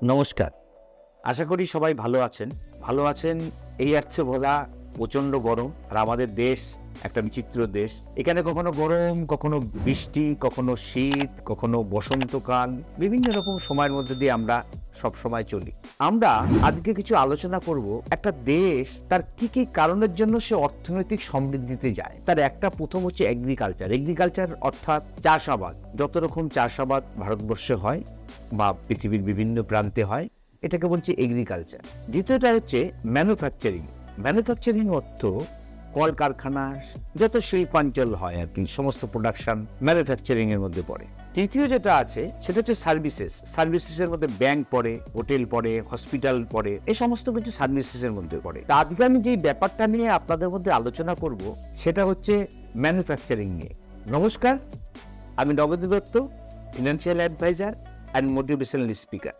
নমস্কার। আশা করি সবাই ভালো আছেন। ভালো আছেন এই যাচ্ছে বলা প্রচণ্ড গরম। আর আমাদের দেশ একটা বিচিত্র দেশ। এখানে কখনো গরম, কখনো বৃষ্টি, কখনো শীত, কখনো বসন্তকাল, বিভিন্ন রকম সময়ের মধ্যে দিয়ে আমরা সবসময় চলি। আমরা আজকে কিছু আলোচনা করব একটা দেশ তার কি কি কারণের জন্য সে অর্থনৈতিক সমৃদ্ধিতে যায়। তার একটা প্রথম হচ্ছে এগ্রিকালচার। এগ্রিকালচার অর্থাৎ চাষাবাদ। যত রকম চাষাবাদ ভারতবর্ষে হয় বা পৃথিবীর বিভিন্ন প্রান্তে হয়, এটাকে বলছে এগ্রিকালচার। দ্বিতীয়টা হচ্ছে ম্যানুফ্যাকচারিং। ম্যানুফ্যাকচারিং অর্থ কলকারখানা, যত শিল্পাঞ্চল হয় আর কি, সমস্ত প্রোডাকশন ম্যানুফ্যাকচারিং এর মধ্যে পড়ে। তৃতীয় যেটা আছে সেটা হচ্ছে সার্ভিসেস। সার্ভিসেসের মধ্যে ব্যাংক পড়ে, হোটেল পড়ে, হসপিটাল পড়ে, এই সমস্ত কিছু সার্ভিসেসের মধ্যে পড়ে। তা আজকে আমি যে ব্যাপারটা নিয়ে আপনাদের মধ্যে আলোচনা করব সেটা হচ্ছে ম্যানুফ্যাকচারিং নিয়ে। নমস্কার, আমি Nabadwip Datta, financial adviser and motivational speaker.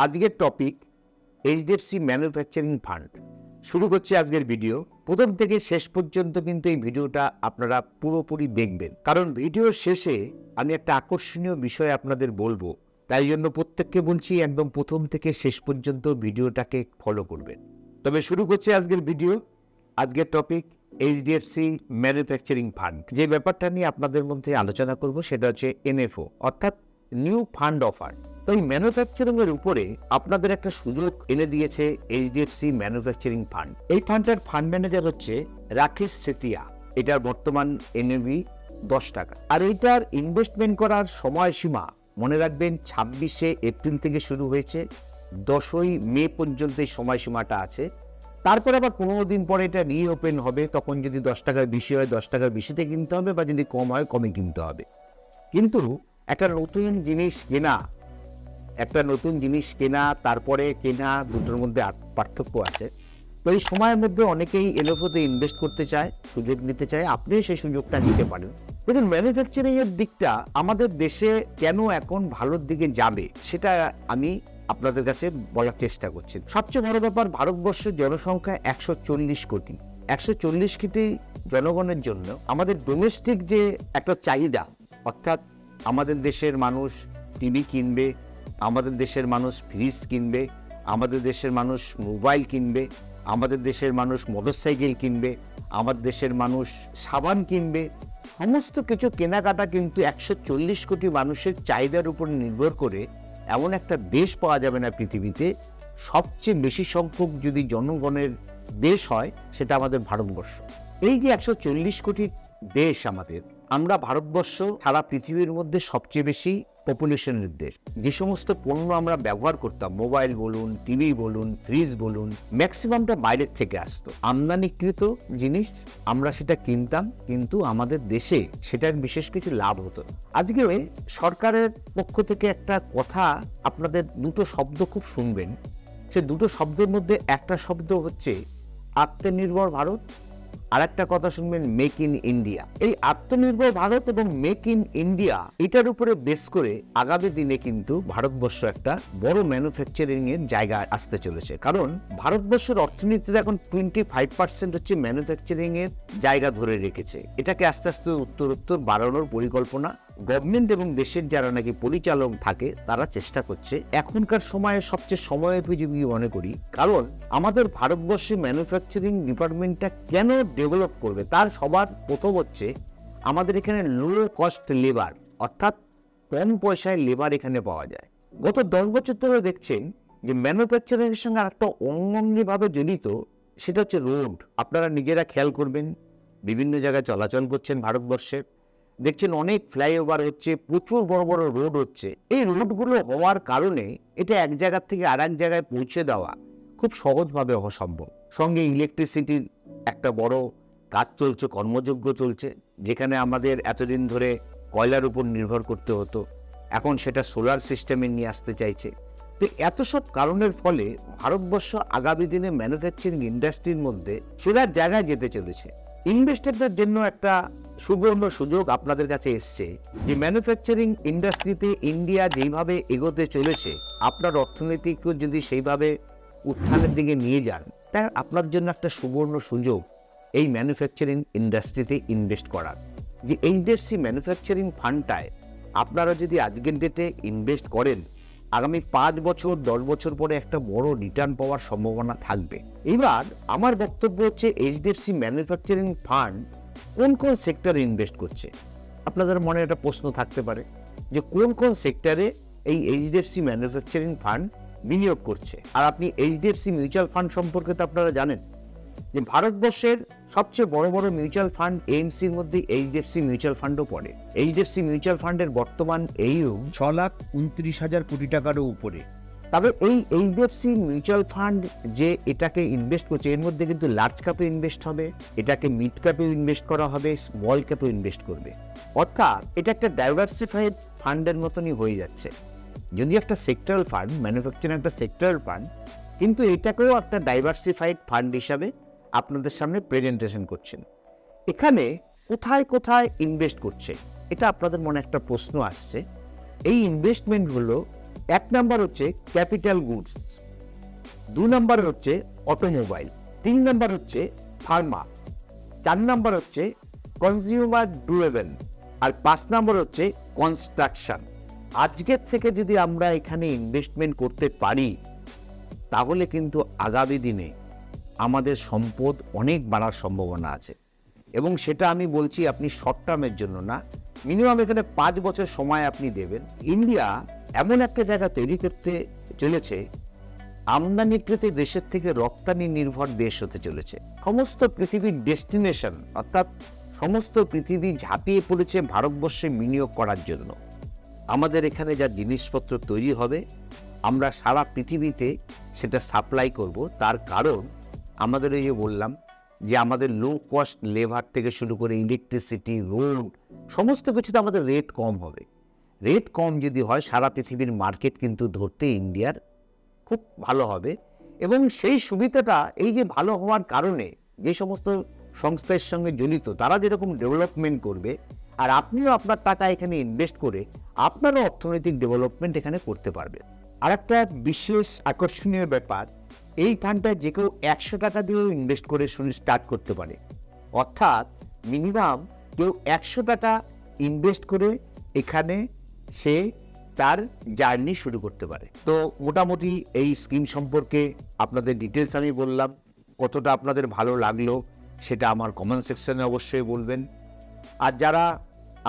আজকের টপিক এইচডিএফসি ম্যানুফ্যাকচারিং ফান্ড। শুরু করছি আজকের ভিডিও। প্রথম থেকে শেষ পর্যন্ত কিন্তু এই ভিডিওটা আপনারা পুরোপুরি দেখবেন, কারণ ভিডিওর শেষে আমি একটা আকর্ষণীয় বিষয় আপনাদের বলবো। তাই জন্য প্রত্যেককে বলছি একদম প্রথম থেকে শেষ পর্যন্ত ভিডিওটাকে ফলো করবেন। তবে শুরু করছি আজকের ভিডিও। আজকের টপিক এইচডিএফসি ম্যানুফ্যাকচারিং ফান্ড। যে ব্যাপারটা নিয়ে আপনাদের মধ্যে আলোচনা করব সেটা হচ্ছে এনএফও, অর্থাৎ নিউ ফান্ড অফার। তো এই ম্যানুফ্যাকচারিং এর উপরে আপনাদের একটা সুযোগ এনে দিয়েছে এইচডিএফসি ম্যানুফ্যাকচারিং ফান্ড। এই ফান্ডটার ফান্ড ম্যানেজার হচ্ছে রাকেশ সেতিয়া। এটার বর্তমান এনএভি 10 টাকা। আর এইটার ইনভেস্টমেন্ট করার সময়সীমা মনে রাখবেন 26শে এপ্রিল থেকে শুরু হয়েছে, 10ই মে পর্যন্ত এই সময়সীমাটা আছে। তারপর আবার 15 দিন পরে এটা রিওপেন হবে। তখন যদি 10 টাকার বেশি হয় 10 টাকার বেশিতে কিনতে হবে, বা যদি কম হয় কমে কিনতে হবে। কিন্তু একটা নতুন জিনিস কেনা তারপরে কেনা, দুটোর মধ্যে পার্থক্য আছে। তো এই সময়ের মধ্যে অনেকেই এনএফওতে ইনভেস্ট করতে চায়, সুযোগ নিতে চায়। আপনিও সেই সুযোগটা নিতে পারেন। দেখুন, ম্যানুফ্যাকচারিং এর দিকটা আমাদের দেশে কেন এখন ভালোর দিকে যাবে সেটা আমি আপনাদের কাছে বলার চেষ্টা করছি। সবচেয়ে বড় ব্যাপার, ভারতবর্ষের জনসংখ্যা 140 কোটি। 140 কোটি জনগণের জন্য আমাদের ডোমেস্টিক যে একটা চাহিদা, অর্থাৎ আমাদের দেশের মানুষ টিভি কিনবে, আমাদের দেশের মানুষ ফ্রিজ কিনবে, আমাদের দেশের মানুষ মোবাইল কিনবে, আমাদের দেশের মানুষ মোটরসাইকেল কিনবে, আমাদের দেশের মানুষ সাবান কিনবে। সমস্ত কিছু কেনাকাটা কিন্তু 140 কোটি মানুষের চাহিদার উপর নির্ভর করে। এমন একটা দেশ পাওয়া যাবে না পৃথিবীতে, সবচেয়ে বেশি সংখ্যক যদি জনগণের দেশ হয় সেটা আমাদের ভারতবর্ষ। এই যে 140 কোটি দেশ আমাদের, আমরা ভারতবর্ষ সারা পৃথিবীর মধ্যে সবচেয়ে বেশি পপুলেশনের দেশ। যে সমস্ত পণ্য আমরা ব্যবহার করতাম, মোবাইল বলুন, টিভি বলুন, ফ্রিজ বলুন, ম্যাক্সিমামটা বাইরের থেকে আসতো। আমদানিকৃত জিনিস আমরা সেটা কিনতাম, কিন্তু আমাদের দেশে সেটার বিশেষ কিছু লাভ হতো। আজকে সরকারের পক্ষ থেকে একটা কথা, আপনাদের দুটো শব্দ খুব শুনবেন। সে দুটো শব্দের মধ্যে একটা শব্দ হচ্ছে আত্মনির্ভর ভারত, আর একটা কথা শুনবেন মেক ইন ইন্ডিয়া। এই আত্মনির্ভর ভারত এবং মেক ইন ইন্ডিয়া, এটার উপরে বেস করে আগামী দিনে কিন্তু ভারতবর্ষ একটা বড় ম্যানুফ্যাকচারিং এর জায়গা আসতে চলেছে। কারণ ভারতবর্ষের অর্থনীতিতে এখন 25% হচ্ছে ম্যানুফ্যাকচারিং এর জায়গা ধরে রেখেছে। এটাকে আস্তে আস্তে উত্তরোত্তর বাড়ানোর পরিকল্পনা গভর্নমেন্ট এবং দেশের যারা নাকি পরিচালক থাকে তারা চেষ্টা করছে। এখনকার সময়ে সবচেয়ে সময়োপযোগী মনে করি, কারণ আমাদের ভারতবর্ষে ম্যানুফ্যাকচারিং ডিপার্টমেন্টটা কেন ডেভেলপ করবে, তার সবার প্রথম হচ্ছে আমাদের এখানে লো কস্ট লেবার, অর্থাৎ কম পয়সায় লেবার এখানে পাওয়া যায়। গত 10 বছর ধরে দেখছেন যে ম্যানুফ্যাকচারিং এর সঙ্গে আরেকটা অঙ্গাঙ্গিভাবে জড়িত, সেটা হচ্ছে রোড। আপনারা নিজেরা খেয়াল করবেন, বিভিন্ন জায়গায় চলাচল করছেন ভারতবর্ষে, দেখছেন অনেক ফ্লাইওভার হচ্ছে, প্রচুর বড় বড় রোড হচ্ছে। এই রোডগুলো হওয়ার কারণে এটা এক জায়গা থেকে আর এক জায়গায় পৌঁছে দেওয়া খুব সহজভাবে অসম্ভব। সঙ্গে ইলেকট্রিসিটির একটা বড় কাজ চলছে, কর্মযজ্ঞ চলছে, যেখানে আমাদের এতদিন ধরে কয়লার উপর নির্ভর করতে হতো, এখন সেটা সোলার সিস্টেমে নিয়ে আসতে চাইছে। তো এত সব কারণের ফলে ভারতবর্ষ আগামী দিনে ম্যানুফ্যাকচারিং ইন্ডাস্ট্রির মধ্যে সেরার জায়গায় যেতে চলেছে। ইনভেস্টরদের জন্য একটা সুবর্ণ সুযোগ আপনাদের কাছে এসছে যে ম্যানুফ্যাকচারিং ইন্ডাস্ট্রিতে ইন্ডিয়া যেইভাবে এগোতে চলেছে, আপনার অর্থনীতিকেও যদি সেইভাবে উত্থানের দিকে নিয়ে যান, তাই আপনার জন্য একটা সুবর্ণ সুযোগ এই ম্যানুফ্যাকচারিং ইন্ডাস্ট্রিতে ইনভেস্ট করার। যে এইচডিএফসি ম্যানুফ্যাকচারিং ফান্ডটায় আপনারা যদি আজকের ডেটে ইনভেস্ট করেন, আগামী 5 বছর 10 বছর পরে একটা বড় রিটার্ন পাওয়ার সম্ভাবনা থাকবে। এবার আমার বক্তব্য হচ্ছে এইচডিএফসি ম্যানুফ্যাকচারিং ফান্ড কোন কোন সেক্টরে ইনভেস্ট করছে। আপনাদের মনে একটা প্রশ্ন থাকতে পারে যে কোন কোন সেক্টরে এই এইচডিএফসি ম্যানুফ্যাকচারিং ফান্ড বিনিয়োগ করছে। আর আপনি এইচডিএফসি মিউচুয়াল ফান্ড সম্পর্কে তো আপনারা জানেন যে ভারতবর্ষের সবচেয়ে বড় বড় মিউচুয়াল ফান্ড এএমসির মধ্যে এইচডিএফসি মিউচুয়াল ফান্ডও পড়ে। এইচডিএফসি মিউচুয়াল ফান্ডের বর্তমান AUM 6,29,000 কোটি টাকারও উপরে। তবে এই এইচডিএফসি মিউচুয়াল ফান্ড যে এটাকে ইনভেস্ট করছে এর মধ্যে কিন্তু লার্জ ক্যাপে ইনভেস্ট হবে, এটাকে মিড ক্যাপে ইনভেস্ট করা হবে, স্মল ক্যাপে ইনভেস্ট করবে। অর্থাৎ এটা একটা ডাইভার্সিফাইড ফান্ডের মতনই হয়ে যাচ্ছে। যদি একটা সেক্টরাল ফান্ড, ম্যানুফ্যাকচারিং একটা সেক্টরাল ফান্ড, কিন্তু এটাকেও একটা ডাইভার্সিফাইড ফান্ড হিসাবে আপনাদের সামনে প্রেজেন্টেশন করছেন। এখানে কোথায় কোথায় ইনভেস্ট করছে এটা আপনাদের মনে একটা প্রশ্ন আসছে। এই ইনভেস্টমেন্টগুলো 1 নাম্বার হচ্ছে ক্যাপিটাল গুডস, 2 নাম্বার হচ্ছে অটোমোবাইল, 3 নাম্বার হচ্ছে ফার্মা, 4 নাম্বার হচ্ছে কনজিউমার ডুরেবল, আর 5 নাম্বার হচ্ছে কনস্ট্রাকশন। আজকের থেকে যদি আমরা এখানে ইনভেস্টমেন্ট করতে পারি তাহলে কিন্তু আগামী দিনে আমাদের সম্পদ অনেক বাড়ার সম্ভাবনা আছে। এবং সেটা আমি বলছি আপনি শর্ট টার্মের জন্য না, মিনিমাম এখানে 5 বছর সময় আপনি দেবেন। ইন্ডিয়া এমন একটা জায়গা তৈরি করতে চলেছে, আমদানিকৃত দেশের থেকে রপ্তানি নির্ভর দেশ হতে চলেছে। সমস্ত পৃথিবীর ডেস্টিনেশন অর্থাৎ সমস্ত পৃথিবী ঝাঁপিয়ে পড়েছে ভারতবর্ষে বিনিয়োগ করার জন্য। আমাদের এখানে যা জিনিসপত্র তৈরি হবে আমরা সারা পৃথিবীতে সেটা সাপ্লাই করব। তার কারণ আমাদের এই যে বললাম যে আমাদের লো কস্ট লেবার থেকে শুরু করে ইলেকট্রিসিটি, রোড, সমস্ত কিছুতে আমাদের রেট কম হবে। রেট কম যদি হয় সারা পৃথিবীর মার্কেট কিন্তু ধরতে ইন্ডিয়ার খুব ভালো হবে। এবং সেই সুবিধাটা এই যে ভালো হওয়ার কারণে যে সমস্ত সংস্থার সঙ্গে জড়িত তারা যেরকম ডেভেলপমেন্ট করবে, আর আপনিও আপনার টাকা এখানে ইনভেস্ট করে আপনারও অর্থনৈতিক ডেভেলপমেন্ট এখানে করতে পারবেন। আর একটা বিশেষ আকর্ষণীয় ব্যাপার, এই ফান্ডটা যে কেউ 100 টাকা দিয়েও ইনভেস্ট করে স্টার্ট করতে পারে। অর্থাৎ মিনিমাম কেউ 100 টাকা ইনভেস্ট করে এখানে সে তার জার্নি শুরু করতে পারে। তো মোটামুটি এই স্কিম সম্পর্কে আপনাদের ডিটেলস আমি বললাম। কতটা আপনাদের ভালো লাগলো সেটা আমার কমেন্ট সেকশনে অবশ্যই বলবেন। আর যারা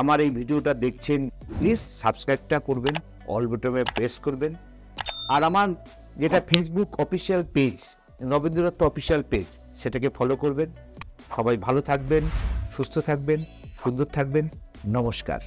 আমার এই ভিডিওটা দেখছেন প্লিজ সাবস্ক্রাইবটা করবেন, অল বাটনে প্রেস করবেন। আর আমার যেটা Facebook official page, Nabendu Dutta official page, সেটাকে ফলো করবেন। সবাই ভালো থাকবেন, সুস্থ থাকবেন, সুন্দর থাকবেন। নমস্কার।